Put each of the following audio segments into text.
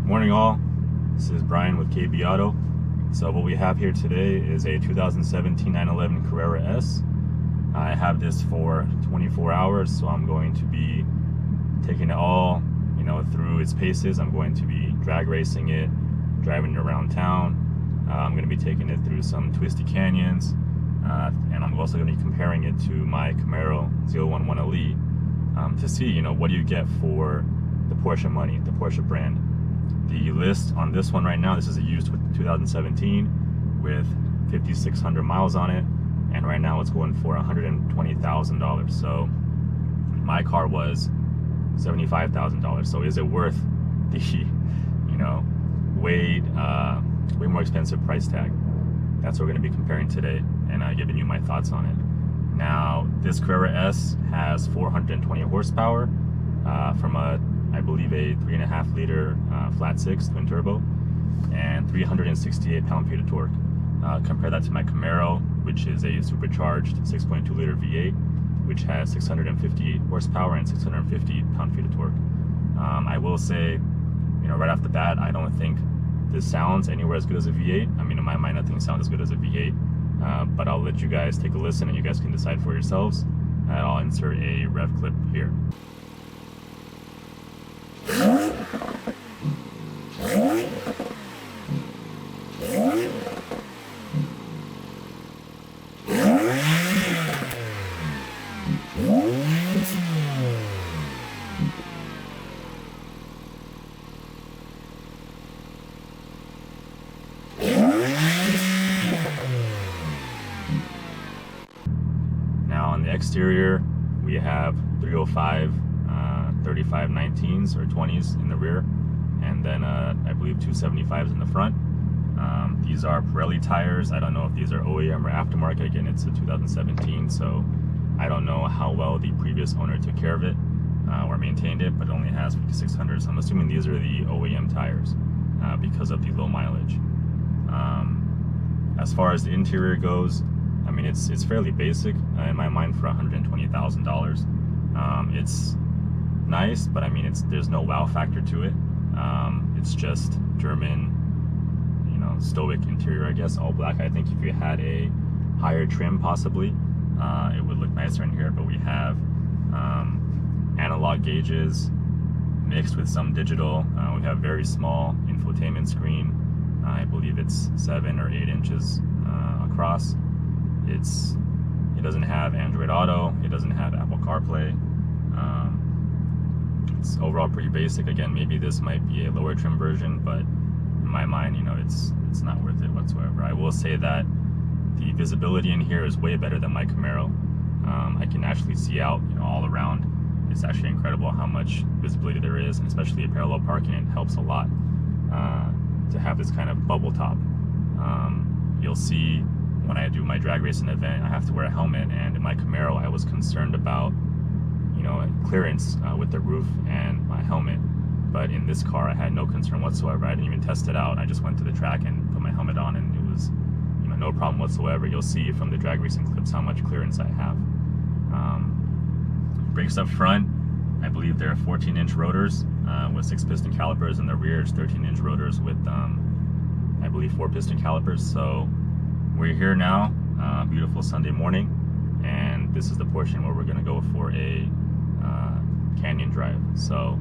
Morning all, this is Brian with KB Auto. So what we have here today is a 2017 911 Carrera S. I have this for 24 hours, so I'm going to be taking it all, through its paces. I'm going to be drag racing it, driving it around town. I'm going to be taking it through some twisty canyons, and I'm also going to be comparing it to my Camaro 011 Elite to see, what do you get for the Porsche money, the Porsche brand. The list on this one right now, this is a used 2017 with 5,600 miles on it, and right now it's going for $120,000. So my car was $75,000. So is it worth the, way more expensive price tag? That's what we're going to be comparing today, and giving you my thoughts on it. Now, this Carrera S has 420 horsepower from I believe a 3.5 liter flat six twin turbo and 368 pound-feet of torque. Compare that to my Camaro, which is a supercharged 6.2 liter V8, which has 650 horsepower and 650 pound-feet of torque. I will say, right off the bat, I don't think this sounds anywhere as good as a V8. I mean, in my mind, nothing sounds as good as a V8, but I'll let you guys take a listen and you guys can decide for yourselves. And I'll insert a rev clip here. Now on the exterior, we have 305 3519s or 20s in the rear, and then I believe 275s in the front. These are Pirelli tires. I don't know if these are OEM or aftermarket. Again, it's a 2017, so I don't know how well the previous owner took care of it or maintained it, but it only has 5,600, so I'm assuming these are the OEM tires because of the low mileage. As far as the interior goes, I mean, it's fairly basic in my mind for $120,000. It's nice, but I mean, there's no wow factor to it. It's just German, stoic interior, I guess, all black. I think if you had a higher trim, possibly, it would look nicer in here. But we have analog gauges mixed with some digital. We have very small infotainment screen. I believe it's 7 or 8 inches across. It doesn't have Android Auto. It doesn't have Apple CarPlay. It's overall pretty basic. Again, maybe this might be a lower trim version, but in my mind, it's not worth it whatsoever. I will say that the visibility in here is way better than my Camaro. I can actually see out, all around. It's actually incredible how much visibility there is, and especially at parallel parking, it helps a lot to have this kind of bubble top. You'll see when I do my drag racing event, I have to wear a helmet, and in my Camaro, I was concerned about clearance with the roof and my helmet, but in this car I had no concern whatsoever. I didn't even test it out. I just went to the track and put my helmet on, and it was no problem whatsoever. You'll see from the drag racing clips how much clearance I have. Brakes up front, I believe they're 14-inch rotors with 6 piston calipers, and the rear is 13-inch rotors with I believe 4 piston calipers. So we're here now, beautiful Sunday morning, and this is the portion where we're going to go for a canyon drive. So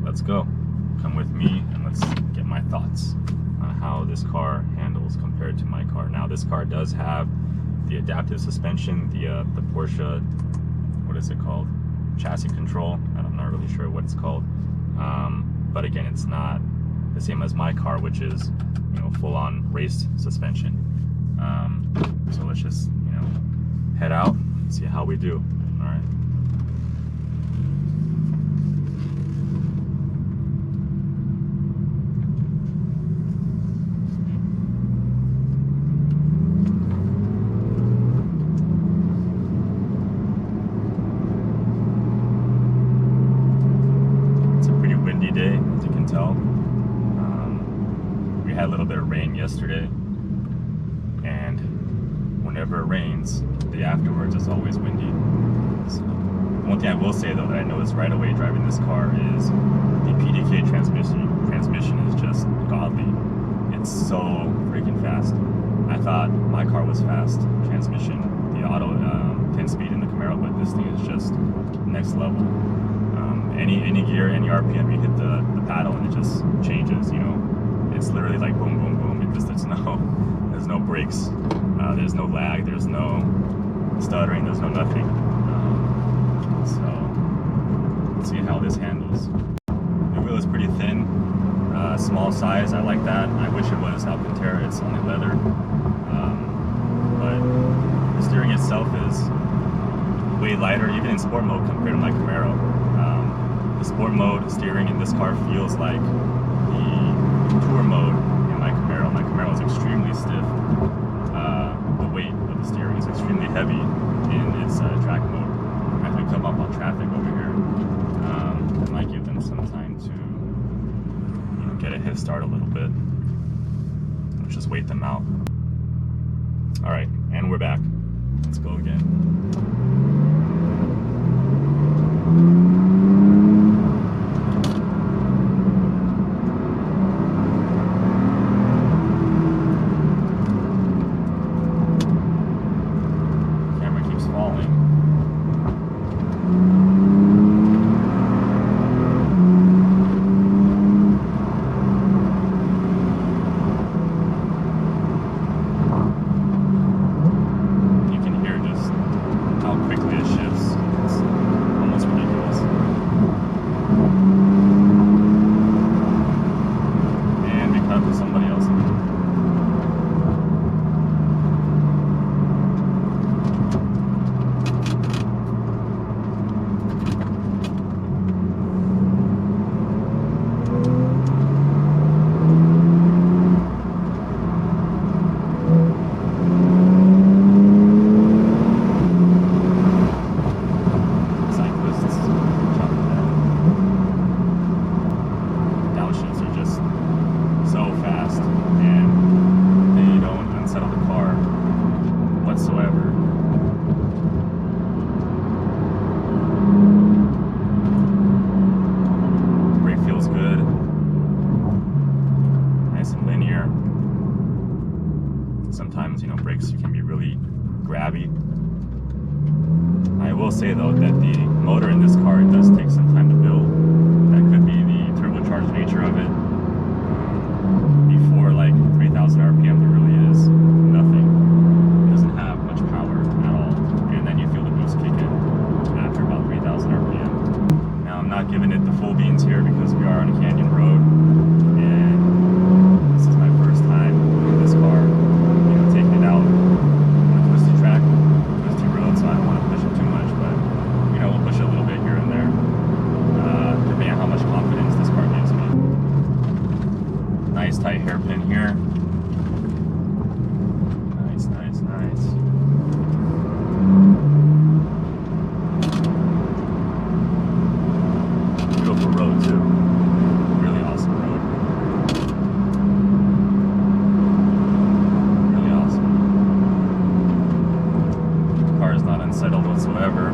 let's go. Come with me and let's get my thoughts on how this car handles compared to my car. Now, this car does have the adaptive suspension, the Porsche, what is it called? Chassis control. I'm not really sure what it's called. But again, it's not the same as my car, which is full-on race suspension. So let's just head out and see how we do. All right. tell. We had a little bit of rain yesterday, and whenever it rains, the afterwards is always windy. So, one thing I will say though that I noticed right away driving this car is the PDK transmission is just godly. It's so freaking fast. I thought my car was fast transmission, the auto 10-speed in the Camaro, but this thing is just next level. Any gear, any RPM, you hit the paddle and it just changes. You know, it's literally like boom, boom, boom. There's no brakes, there's no lag, there's no stuttering, there's no nothing. So let's see how this handles. The wheel is pretty thin, small size. I like that. I wish it was Alcantara. It's only leather, but the steering itself is way lighter, even in sport mode compared to my Camaro. The sport mode steering in this car feels like the tour mode in my Camaro. My Camaro is extremely stiff. The weight of the steering is extremely heavy in its track mode. As we come up on traffic over here, I might give them some time to, you know, get a head start a little bit. Let's just wait them out. All right, and we're back. Let's go again. Sometimes, you know, brakes can be really grabby. I will say though that the motor in this car, it does take some time to build. That could be the turbocharged nature of it. Before like 3,000 RPM, there really is nothing. It doesn't have much power at all. And then you feel the boost kick in after about 3,000 RPM. Now I'm not giving it the full beans here because we are on a canyon road. And this is my first time in this car. Tight hairpin here. Nice, nice, nice. Beautiful road too. Really awesome road. Really awesome. The car is not unsettled whatsoever.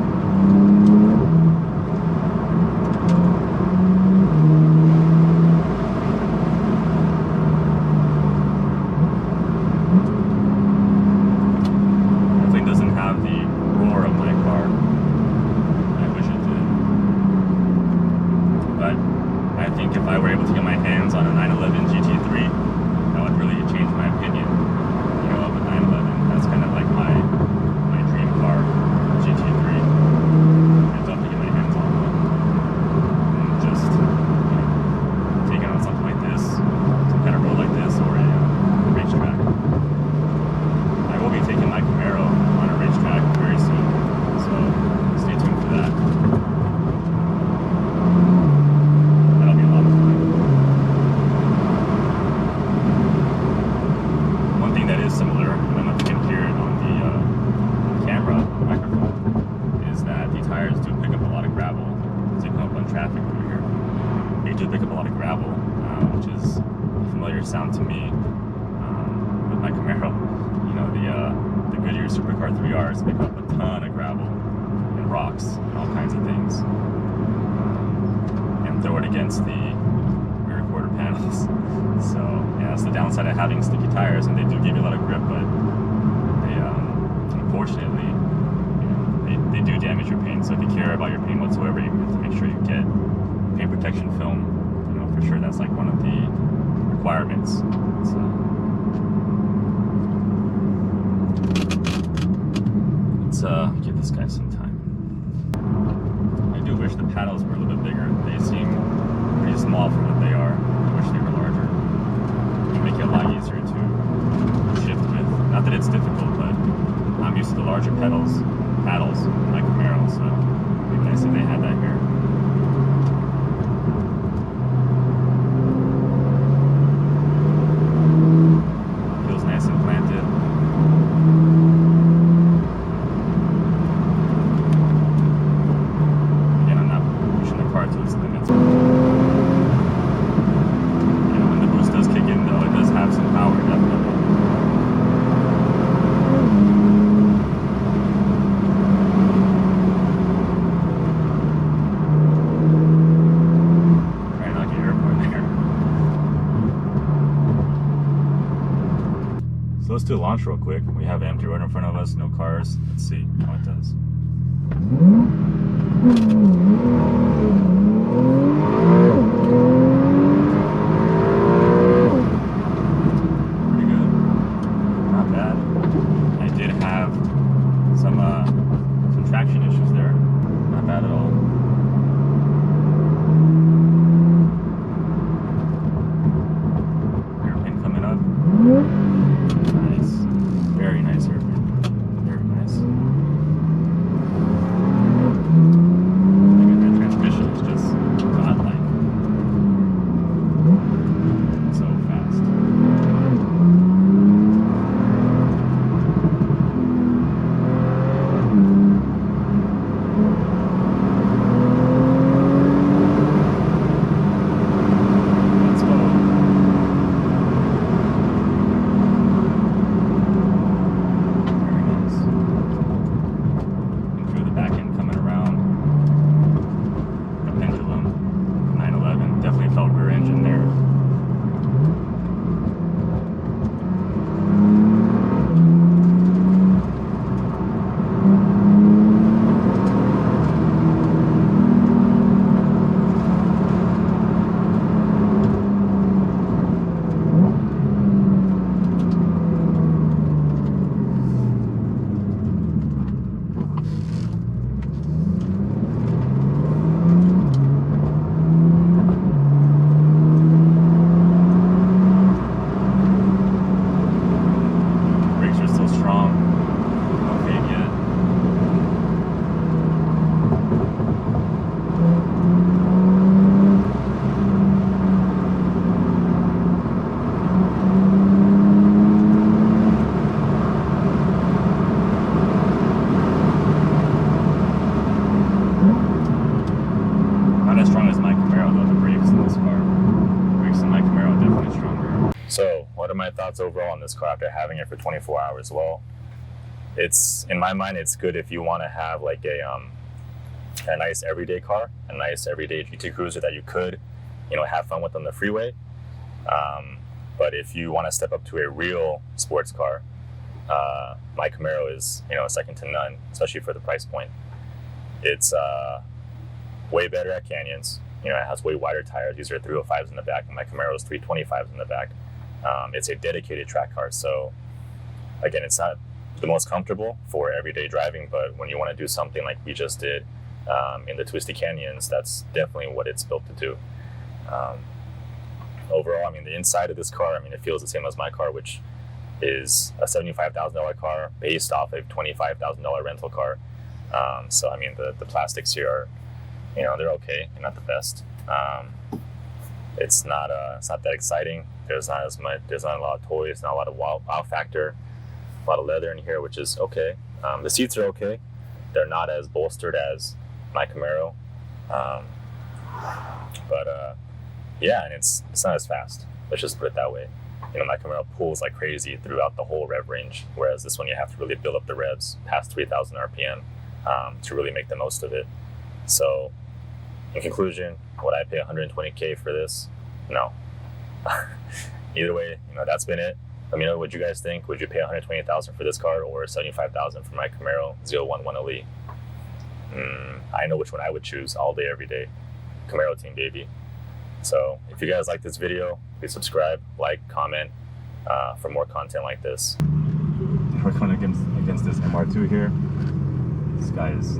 If I were able to get my hands on a 911 GT3, that would really change my opinion, you know, of a 911. That's kind of like my dream car, GT3. I'd love to get my hands on one and just, you know, take it on something like this, some kind of road like this, or a racetrack. I will be taking my Camaro on a racetrack very soon, so stay tuned for that. Similar, I don't know if you can hear it on the camera microphone, is that the tires do pick up a lot of gravel as you come up on traffic over here. They do pick up a lot of gravel, which is a familiar sound to me with my Camaro. You know, the Goodyear Supercar 3Rs pick up a ton of gravel and rocks and all kinds of things, and throw it against the rear quarter panels. So yeah, that's the downside of having sticky tires, and they do give you a lot of grip, but they unfortunately, they do damage your paint. So if you care about your paint whatsoever, you have to make sure you get paint protection film. You know, for sure that's like one of the requirements. So let's give this guy some time. I do wish the paddles were a little bit bigger. They seem pretty small for what they are. I wish they were larger. It would make it a lot easier to shift with. Not that it's difficult, but I'm used to the larger paddles in my Camaro, so it'd be nice if they had that here. Feels nice and planted. Again, I'm not pushing the car to its limits. You know, when the boost does kick in, though, it does have some power, definitely. So let's do a launch real quick. We have an empty road in front of us, no cars. Let's see how it does. Pretty good. Not bad. I did have some traction issues there. Not bad at all. Airplane coming up. Nice. Very nice airplane. Very nice. Look at that transmission. It's just godlike. So fast. Let's go. So, what are my thoughts overall on this car after having it for 24 hours? Well, it's, in my mind, it's good if you want to have like a nice everyday car, a nice everyday GT Cruiser that you could, have fun with on the freeway. But if you want to step up to a real sports car, my Camaro is, second to none, especially for the price point. It's way better at canyons. It has way wider tires. These are 305s in the back, and my Camaro is 325s in the back. It's a dedicated track car, so again, it's not the most comfortable for everyday driving, but when you want to do something like we just did in the twisty canyons, that's definitely what it's built to do. Overall, the inside of this car, it feels the same as my car, which is a $75,000 car based off a $25,000 rental car. So the plastics here are, they're okay. They're not the best. It's not that exciting. There's not a lot of toys, not a lot of wow factor, a lot of leather in here, which is okay. The seats are okay. They're not as bolstered as my Camaro. But yeah, and it's not as fast. Let's just put it that way. You know, my Camaro pulls like crazy throughout the whole rev range, whereas this one you have to really build up the revs past 3,000 RPM to really make the most of it. So, in conclusion, would I pay 120K for this? No. Either way, you know, that's been it. Let me know what you guys think. Would you pay 120,000 for this car or 75,000 for my Camaro 011 Elite? I know which one I would choose all day, every day. Camaro team, baby. So if you guys like this video, please subscribe, like, comment for more content like this. We're going against this MR2 here. This guy is